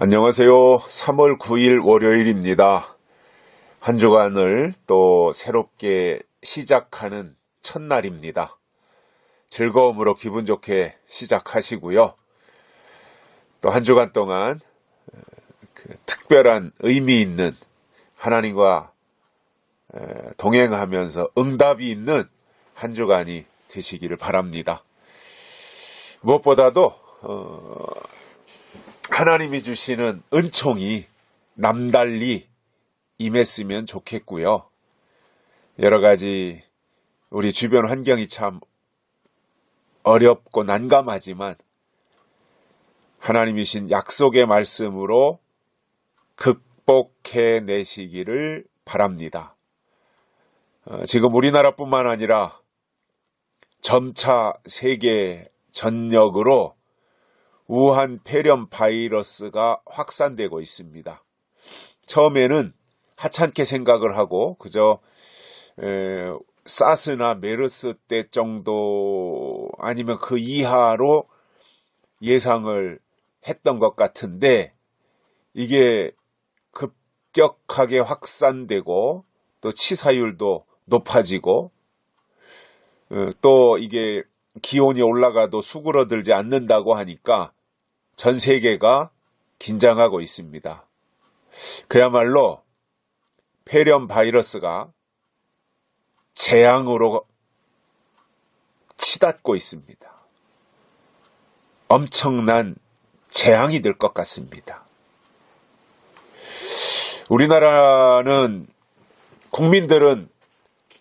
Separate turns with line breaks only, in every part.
안녕하세요. 3월 9일 월요일입니다. 한 주간을 또 새롭게 시작하는 첫날입니다. 즐거움으로 기분 좋게 시작하시고요. 또 한 주간 동안 특별한 의미 있는 하나님과 동행하면서 응답이 있는 한 주간이 되시기를 바랍니다. 무엇보다도 하나님이 주시는 은총이 남달리 임했으면 좋겠고요. 여러 가지 우리 주변 환경이 참 어렵고 난감하지만 하나님이신 약속의 말씀으로 극복해내시기를 바랍니다. 지금 우리나라뿐만 아니라 점차 세계 전역으로 우한 폐렴 바이러스가 확산되고 있습니다. 처음에는 하찮게 생각을 하고 그저 사스나 메르스 때 정도 아니면 그 이하로 예상을 했던 것 같은데 이게 급격하게 확산되고 또 치사율도 높아지고 또 이게 기온이 올라가도 수그러들지 않는다고 하니까 전 세계가 긴장하고 있습니다. 그야말로 폐렴 바이러스가 재앙으로 치닫고 있습니다. 엄청난 재앙이 될 것 같습니다. 우리나라는 국민들은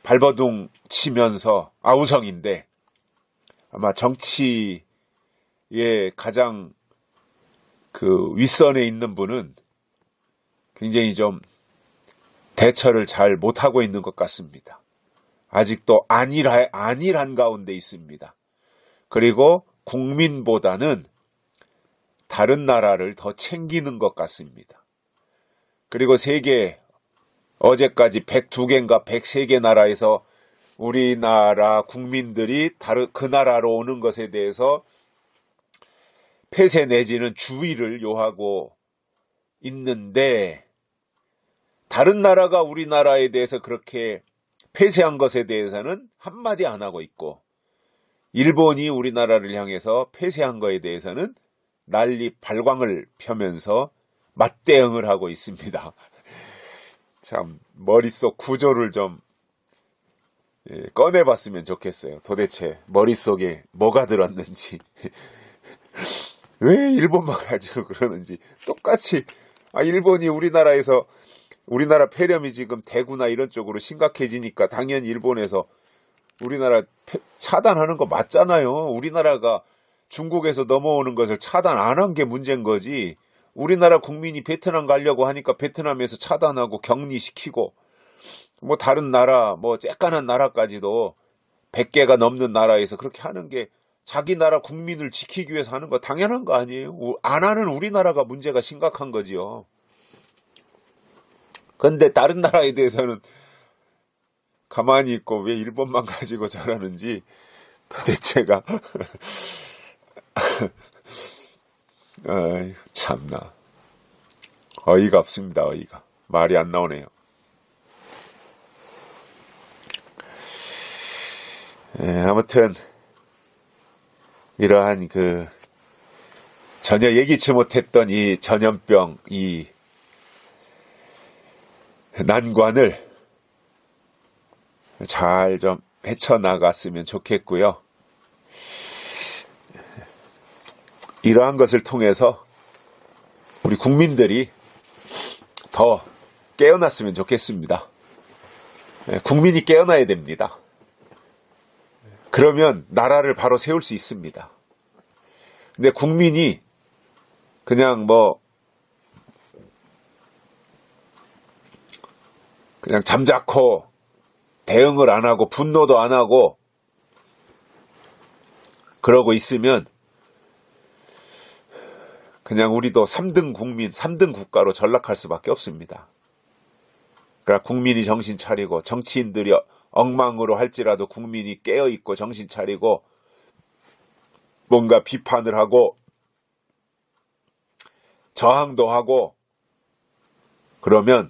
발버둥 치면서 아우성인데 아마 정치에 가장 윗선에 있는 분은 굉장히 좀 대처를 잘 못하고 있는 것 같습니다. 아직도 안일한 가운데 있습니다. 그리고 국민보다는 다른 나라를 더 챙기는 것 같습니다. 그리고 어제까지 102개인가 103개 나라에서 우리나라 국민들이 그 나라로 오는 것에 대해서 폐쇄 내지는 주의를 요하고 있는데 다른 나라가 우리나라에 대해서 그렇게 폐쇄한 것에 대해서는 한마디 안 하고 있고 일본이 우리나라를 향해서 폐쇄한 것에 대해서는 난리 발광을 펴면서 맞대응을 하고 있습니다. 참 머릿속 구조를 좀 꺼내봤으면 좋겠어요. 도대체 머릿속에 뭐가 들었는지 왜 일본만 가지고 그러는지 똑같이 일본이 우리나라 폐렴이 지금 대구나 이런 쪽으로 심각해지니까 당연히 일본에서 우리나라 차단하는 거 맞잖아요. 우리나라가 중국에서 넘어오는 것을 차단 안 한 게 문제인 거지. 우리나라 국민이 베트남 가려고 하니까 베트남에서 차단하고 격리시키고 뭐 다른 나라 쬐깐한 나라까지도 100개가 넘는 나라에서 그렇게 하는 게 자기 나라 국민을 지키기 위해서 하는 거 당연한 거 아니에요? 안 하는 우리나라가 문제가 심각한 거지요. 근데 다른 나라에 대해서는 가만히 있고 왜 일본만 가지고 저러는지 도대체가 참나 어이가 없습니다. 어이가 말이 안 나오네요. 아무튼 이러한 전혀 예기치 못했던 이 전염병 이 난관을 잘 좀 헤쳐나갔으면 좋겠고요. 이러한 것을 통해서 우리 국민들이 더 깨어났으면 좋겠습니다. 국민이 깨어나야 됩니다. 그러면 나라를 바로 세울 수 있습니다. 근데 국민이 그냥 잠자코 대응을 안 하고 분노도 안 하고 그러고 있으면 그냥 우리도 3등 국민, 3등 국가로 전락할 수밖에 없습니다. 그러니까 국민이 정신 차리고 정치인들이 엉망으로 할지라도 국민이 깨어있고 정신 차리고 뭔가 비판을 하고 저항도 하고 그러면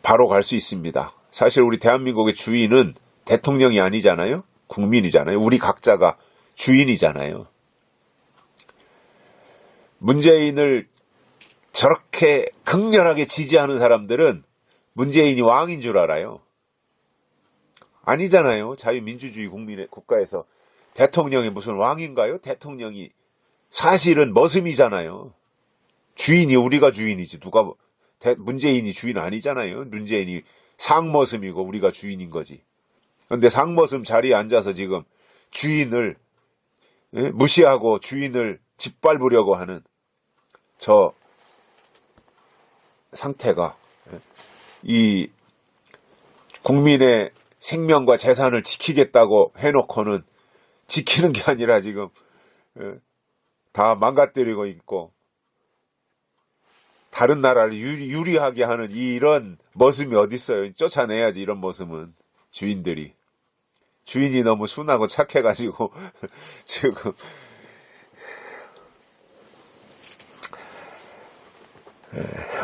바로 갈 수 있습니다. 사실 우리 대한민국의 주인은 대통령이 아니잖아요. 국민이잖아요. 우리 각자가 주인이잖아요. 문재인을 저렇게 극렬하게 지지하는 사람들은 문재인이 왕인 줄 알아요. 아니잖아요. 자유민주주의 국민의 국가에서 대통령이 무슨 왕인가요? 대통령이 사실은 머슴이잖아요. 주인이 우리가 주인이지 누가 문재인이 주인 아니잖아요. 문재인이 상머슴이고 우리가 주인인 거지. 그런데 상머슴 자리에 앉아서 지금 주인을 무시하고 주인을 짓밟으려고 하는 저 상태가 이 국민의 생명과 재산을 지키겠다고 해놓고는 지키는 게 아니라 지금 다 망가뜨리고 있고 다른 나라를 유리하게 하는 이런 머슴이 어딨어요. 쫓아내야지 이런 머슴은. 주인이 너무 순하고 착해가지고 지금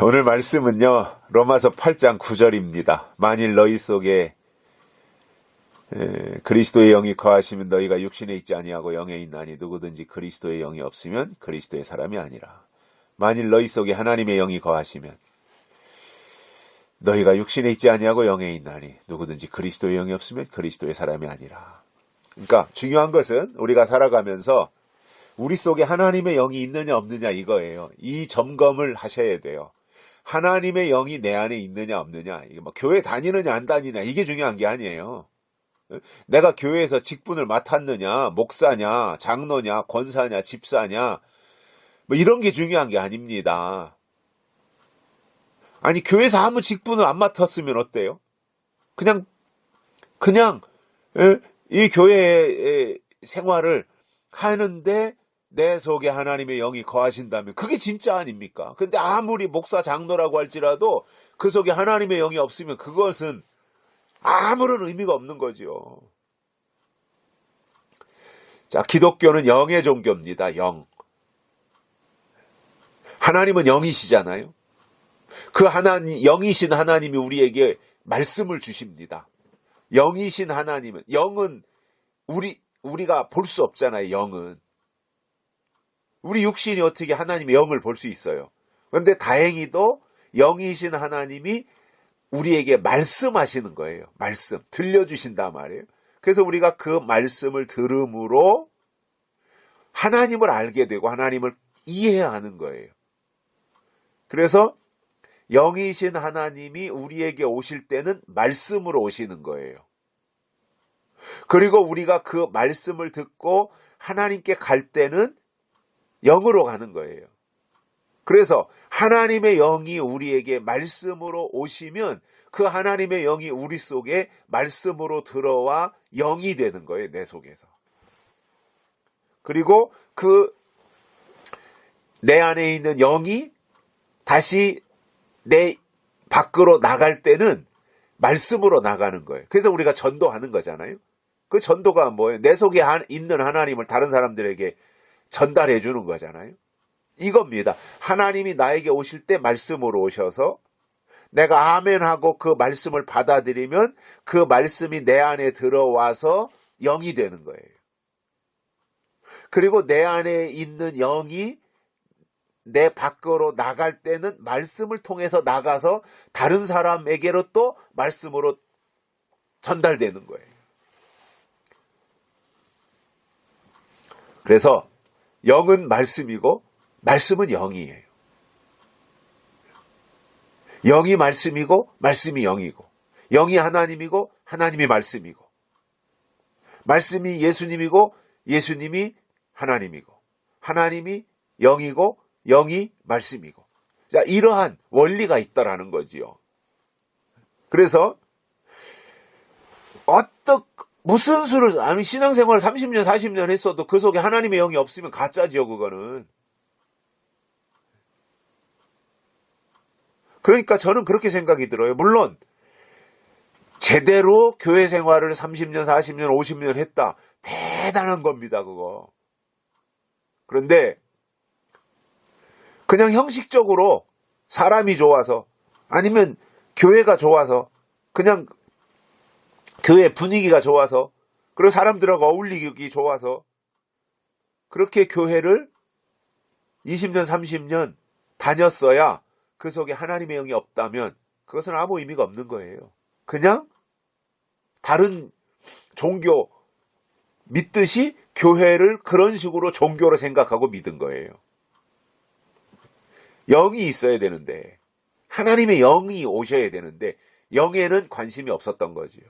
오늘 말씀은요 로마서 8장 9절입니다. 만일 너희 속에 그리스도의 영이 거하시면 너희가 육신에 있지 아니하고 영에 있나니 누구든지 그리스도의 영이 없으면 그리스도의 사람이 아니라. 만일 너희 속에 하나님의 영이 거하시면 너희가 육신에 있지 아니하고 영에 있나니 누구든지 그리스도의 영이 없으면 그리스도의 사람이 아니라. 그러니까 중요한 것은 우리가 살아가면서 우리 속에 하나님의 영이 있느냐 없느냐 이거예요. 이 점검을 하셔야 돼요. 하나님의 영이 내 안에 있느냐 없느냐. 이게 뭐 교회 다니느냐 안 다니느냐 이게 중요한 게 아니에요. 내가 교회에서 직분을 맡았느냐, 목사냐, 장로냐, 권사냐, 집사냐 뭐 이런 게 중요한 게 아닙니다. 아니 교회에서 아무 직분을 안 맡았으면 어때요? 그냥 이 교회의 생활을 하는데 내 속에 하나님의 영이 거하신다면 그게 진짜 아닙니까? 근데 아무리 목사 장로라고 할지라도 그 속에 하나님의 영이 없으면 그것은 아무런 의미가 없는 거죠. 자, 기독교는 영의 종교입니다. 하나님은 영이시잖아요. 그 영이신 하나님이 우리에게 말씀을 주십니다. 영이신 하나님은, 영은 우리가 볼 수 없잖아요. 영은. 우리 육신이 어떻게 하나님의 영을 볼 수 있어요. 그런데 다행히도 영이신 하나님이 우리에게 말씀하시는 거예요. 말씀. 들려주신단 말이에요. 그래서 우리가 그 말씀을 들음으로 하나님을 알게 되고 하나님을 이해하는 거예요. 그래서 영이신 하나님이 우리에게 오실 때는 말씀으로 오시는 거예요. 그리고 우리가 그 말씀을 듣고 하나님께 갈 때는 영으로 가는 거예요. 그래서 하나님의 영이 우리에게 말씀으로 오시면 그 하나님의 영이 우리 속에 말씀으로 들어와 영이 되는 거예요. 내 속에서. 그리고 그 내 안에 있는 영이 다시 내 밖으로 나갈 때는 말씀으로 나가는 거예요. 그래서 우리가 전도하는 거잖아요. 그 전도가 뭐예요? 내 속에 있는 하나님을 다른 사람들에게 전달해 주는 거잖아요. 이겁니다. 하나님이 나에게 오실 때 말씀으로 오셔서 내가 아멘하고 그 말씀을 받아들이면 그 말씀이 내 안에 들어와서 영이 되는 거예요. 그리고 내 안에 있는 영이 내 밖으로 나갈 때는 말씀을 통해서 나가서 다른 사람에게로 또 말씀으로 전달되는 거예요. 그래서 영은 말씀이고 말씀은 영이에요. 영이 말씀이고 말씀이 영이고 영이 하나님이고 하나님이 말씀이고 말씀이 예수님이고 예수님이 하나님이고 하나님이 영이고 영이 말씀이고. 자, 이러한 원리가 있다라는 거지요. 그래서 무슨 수를 아니 신앙생활 30년 40년 했어도 그 속에 하나님의 영이 없으면 가짜지요. 그거는. 그러니까 저는 그렇게 생각이 들어요. 물론 제대로 교회 생활을 30년 40년 50년 했다. 대단한 겁니다. 그거. 그런데 그냥 형식적으로 사람이 좋아서 아니면 교회가 좋아서 그냥 교회 분위기가 좋아서 그리고 사람들하고 어울리기 좋아서 그렇게 교회를 20년 30년 다녔어야 그 속에 하나님의 영이 없다면 그것은 아무 의미가 없는 거예요. 그냥 다른 종교 믿듯이 교회를 그런 식으로 종교로 생각하고 믿은 거예요. 영이 있어야 되는데 하나님의 영이 오셔야 되는데 영에는 관심이 없었던 거지요.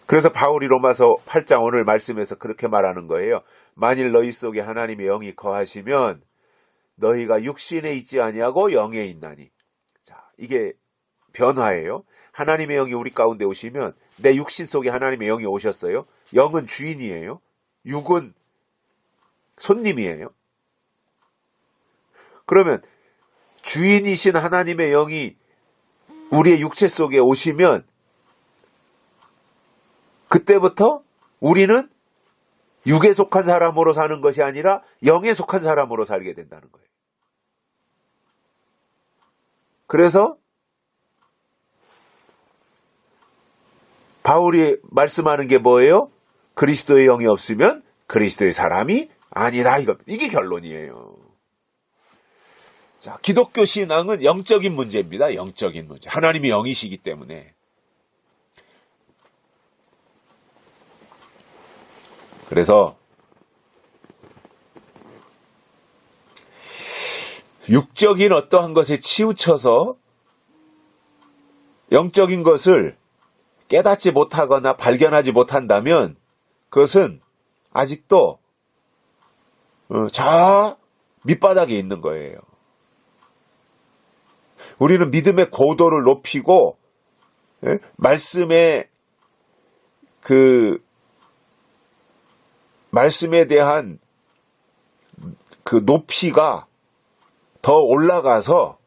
그래서 바울이 로마서 8장 오늘 말씀에서 그렇게 말하는 거예요. 만일 너희 속에 하나님의 영이 거하시면 너희가 육신에 있지 아니하고 영에 있나니. 자, 이게 변화예요. 하나님의 영이 우리 가운데 오시면 내 육신 속에 하나님의 영이 오셨어요. 영은 주인이에요. 육은 손님이에요. 그러면 주인이신 하나님의 영이 우리의 육체 속에 오시면 그때부터 우리는 육에 속한 사람으로 사는 것이 아니라 영에 속한 사람으로 살게 된다는 거예요. 그래서 바울이 말씀하는 게 뭐예요? 그리스도의 영이 없으면 그리스도의 사람이 아니다. 이게 결론이에요. 자, 기독교 신앙은 영적인 문제입니다. 영적인 문제. 하나님이 영이시기 때문에. 그래서 육적인 어떠한 것에 치우쳐서 영적인 것을 깨닫지 못하거나 발견하지 못한다면 그것은 아직도 저 밑바닥에 있는 거예요. 우리는 믿음의 고도를 높이고 말씀에 말씀에 대한 그 높이가 더 올라가서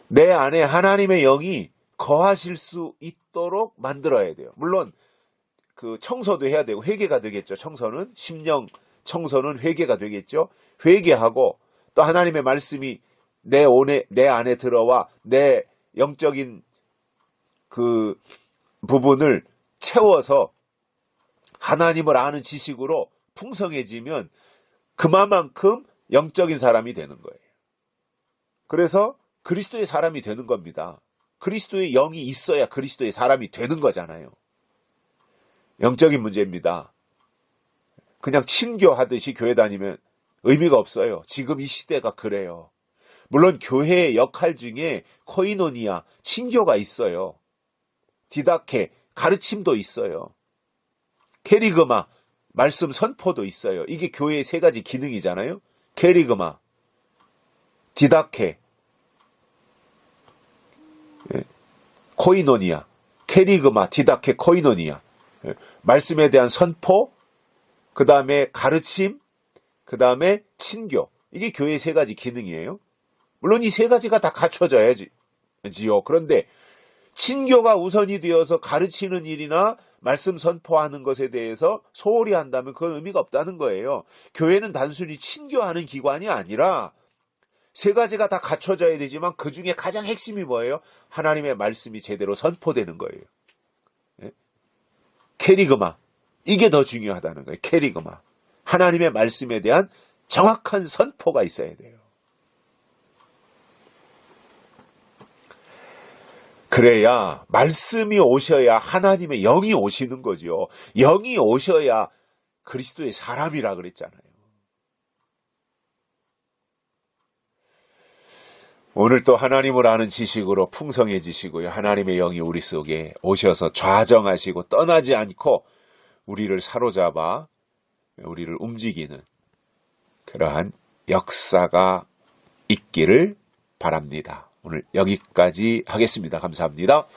내 안에 하나님의 영이 거하실 수 있도록 만들어야 돼요. 물론 그 청소도 해야 되고 회개가 되겠죠. 청소는 심령 청소는 회개가 되겠죠. 회개하고 또 하나님의 말씀이 내 안에 들어와 내 영적인 그 부분을 채워서 하나님을 아는 지식으로 풍성해지면 그만큼 영적인 사람이 되는 거예요. 그래서 그리스도의 사람이 되는 겁니다. 그리스도의 영이 있어야 그리스도의 사람이 되는 거잖아요. 영적인 문제입니다. 그냥 친교하듯이 교회 다니면 의미가 없어요. 지금 이 시대가 그래요. 물론 교회의 역할 중에 코이노니아, 친교가 있어요. 디다케, 가르침도 있어요. 케리그마, 말씀 선포도 있어요. 이게 교회의 세 가지 기능이잖아요. 케리그마, 디다케, 코이노니아. 케리그마, 디다케, 코이노니아. 말씀에 대한 선포, 그 다음에 가르침, 그 다음에 친교. 이게 교회의 세 가지 기능이에요. 물론 이 세 가지가 다 갖춰져야지요. 그런데 친교가 우선이 되어서 가르치는 일이나 말씀 선포하는 것에 대해서 소홀히 한다면 그건 의미가 없다는 거예요. 교회는 단순히 친교하는 기관이 아니라 세 가지가 다 갖춰져야 되지만 그 중에 가장 핵심이 뭐예요? 하나님의 말씀이 제대로 선포되는 거예요. 케리그마. 이게 더 중요하다는 거예요. 케리그마. 하나님의 말씀에 대한 정확한 선포가 있어야 돼요. 그래야 말씀이 오셔야 하나님의 영이 오시는 거죠. 영이 오셔야 그리스도의 사람이라 그랬잖아요. 오늘 또 하나님을 아는 지식으로 풍성해지시고요. 하나님의 영이 우리 속에 오셔서 좌정하시고 떠나지 않고 우리를 사로잡아 우리를 움직이는 그러한 역사가 있기를 바랍니다. 오늘 여기까지 하겠습니다. 감사합니다.